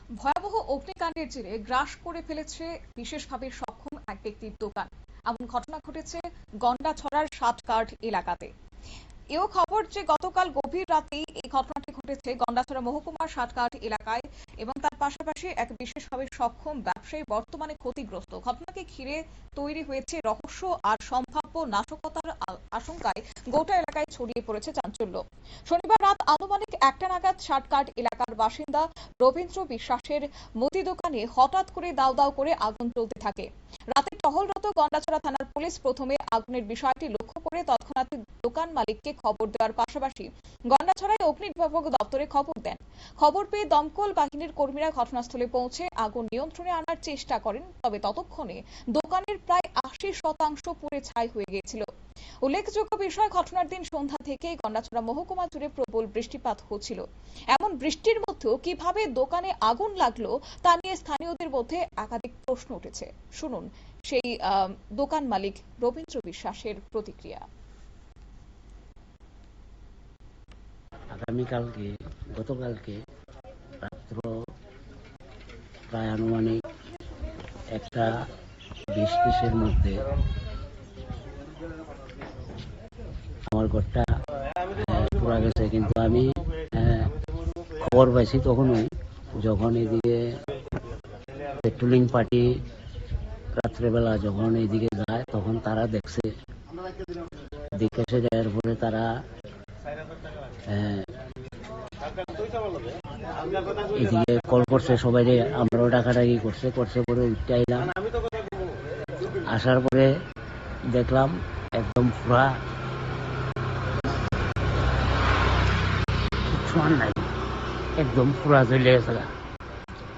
ভয়াবহ অগ্নিকাণ্ডের জেরে গ্রাস করে ফেলেছে বিশেষভাবে সক্ষম এক ব্যক্তির দোকান। এমন ঘটনা ঘটেছে গন্ডাছড়ার ষাটকাঠ এলাকাতে। এও খবর যে গতকাল গভীর রাতেই এই ঘটনাটি ঘটেছে গন্ডাছড়া মহকুমার ষাটকাঠ এলাকায় এবং তার পাশাপাশি এক বিশেষভাবে সক্ষম ব্যবসায়ী বর্তমানে ক্ষতিগ্রস্ত। ঘটনাকে ঘিরে তৈরি হয়েছে রহস্য আর সম্ভাব্য নাশকতার আশঙ্কায় গোটা এলাকায় ছড়িয়ে পড়েছে চাঞ্চল্য। শনিবার রাত আনুমানিক 1টা নাগাদ ষাটকাঠ এলাকার বাসিন্দা রবীন্দ্র বিশ্বাসের মুদি দোকানে হঠাৎ করে দাউ দাউ করে আগুন জ্বলতে থাকে। রাতে টহলরত গন্ডাছড়া থানার পুলিশ প্রথমে আগুনের বিষয়টি লক্ষ্য করে তৎক্ষণাৎ দোকান মালিককে খবর দেওয়ার পাশাপাশি গন্ডাছড়ায় অগ্নি নির্বাপক দপ্তরে খবর দেন। খবর পেয়ে দমকল বাহিনীর কর্মীরা ঘটনাস্থলে পৌঁছে আগুন নিয়ন্ত্রণে আনার চেষ্টা করেন, তবে ততক্ষণে দোকানের প্রায় 80% পুড়ে ছাই হয়ে গিয়েছিল। উল্লেখযোগ্য বিষয়, ঘটনার দিন সন্ধ্যা থেকেই গন্ডাছড়া মহকুমা জুড়ে প্রবল বৃষ্টিপাত হচ্ছিল। এমন বৃষ্টির মধ্যেও কিভাবে দোকানে আগুন লাগলো তা নিয়ে স্থানীয়দের মধ্যে একাধিক প্রশ্ন উঠেছে। শুনুন সেই দোকান মালিক রবীন্দ্র বিশ্বাসের প্রতিক্রিয়া। গতকালকে রাত্র প্রায় আনুমানিক 1:20 মধ্যে আমার ঘরটা পুরা গেছে, কিন্তু আমি খবর পাইছি তখনই, যখন এদিকে পেট্রোলিং পার্টি রাত্রেবেলা যখন এইদিকে যায় তখন তারা দেখে এসে যাওয়ার পরে তারা এদিকে কল করছে সবাই, আমরাও ডাকাডাকি করছে পরে উঠতে আইলাম। আসার পরে দেখলাম একদম পুরা কিচ্ছু আর নাই, একদম পুরা জ্বলে গেছে,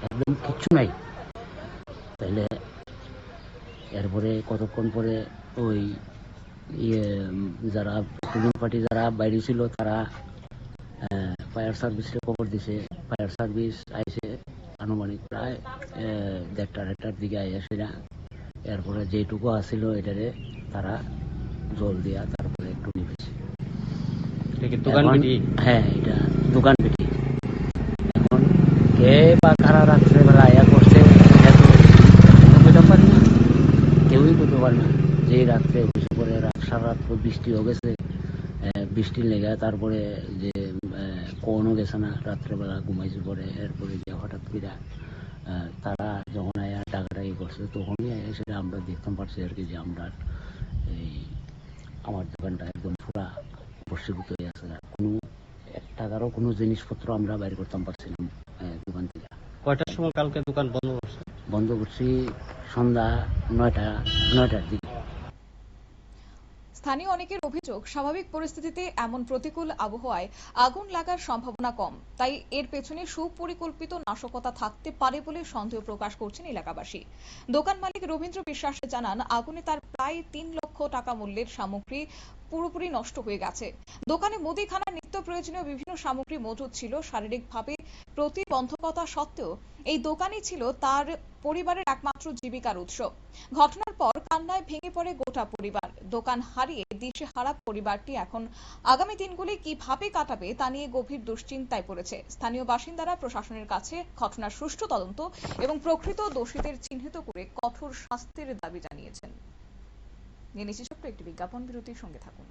একদম কিচ্ছু নাই। তাহলে এরপরে কতক্ষণ পরে ওই যারা পেট্রোলিং পার্টি যারা বাইরে ছিল তারা ফায়ার সার্ভিসে খবর দিছে। ফায়ার সার্ভিস আইসে আনুমানিক প্রায় 1:30-1:30টার দিকে আইসে না। এরপরে যেটুকু আসছিল এটারে তারা জল দিয়া তারপরে একটু নিবেছে। হ্যাঁ, এটা দোকান পেটি। এখন কে বা কারা রাত্রেবেলা আয়া করছে বুঝতে পারি না, কেউই বুঝতে পারে না। যে রাত্রে বসে পরে সারা রাত্র বৃষ্টি হয়ে গেছে, বৃষ্টির লেগে তারপরে যে কোনো গেছে না, রাত্রেবেলা ঘুমাইছে পরে। এরপরে যে হঠাৎ করে তারা যখন আয়া ডাকাডাকি করছে তখনই সেটা আমরা দেখতে পারছি আর কি, যে আমরা আমার দোকানটা একদম পুরা বর্ষীভূত হয়ে আছে। কোনো 1 টাকারও কোনো জিনিসপত্র আমরা বাইর করতে পারছিলাম দোকান থেকে। কয়টার সময় কালকে দোকান বন্ধ করছি? সন্ধ্যা 9টার দিকে। স্থানীয় অনেকের অভিযোগ, স্বাভাবিক পরিস্থিতিতে এমন প্রতিকূল আবহাওয়ায় আগুন লাগার সম্ভাবনা কম, তাই এর পেছনে সুপরিকল্পিত নাশকতা থাকতে পারে বলে সন্দেহ প্রকাশ করছেন এলাকাবাসী। দোকান মালিক রবীন্দ্র বিশ্বাস জানান, আগুনে তার প্রায় 3 লক্ষ টাকা মূল্যের সামগ্রী পুরোপুরি নষ্ট হয়ে গেছে। দোকানে মুদিখানার নিত্য প্রয়োজনীয় বিভিন্ন সামগ্রী মজুদ ছিল। শারীরিকভাবে প্রতিবন্ধকতা সত্ত্বেও এই দোকানই ছিল তার পরিবারের একমাত্র জীবিকার উৎস। ঘটনার পর কান্নায় ভেঙে পড়ে গোটা পরিবার। দোকান হারিয়ে দিশেহারা পরিবারটি এখন আগামী দিনগুলি কিভাবে কাটাবে তা নিয়ে গভীর দুশ্চিন্তায় পড়েছে। স্থানীয় বাসিন্দারা প্রশাসনের কাছে ঘটনার সুষ্ঠু তদন্ত এবং প্রকৃত দোষীদের চিহ্নিত করে কঠোর শাস্তির দাবি জানিয়েছেন। নিয়ে নিচ্ছি ছোট্ট একটি বিজ্ঞাপন বিরতির, সঙ্গে থাকুন।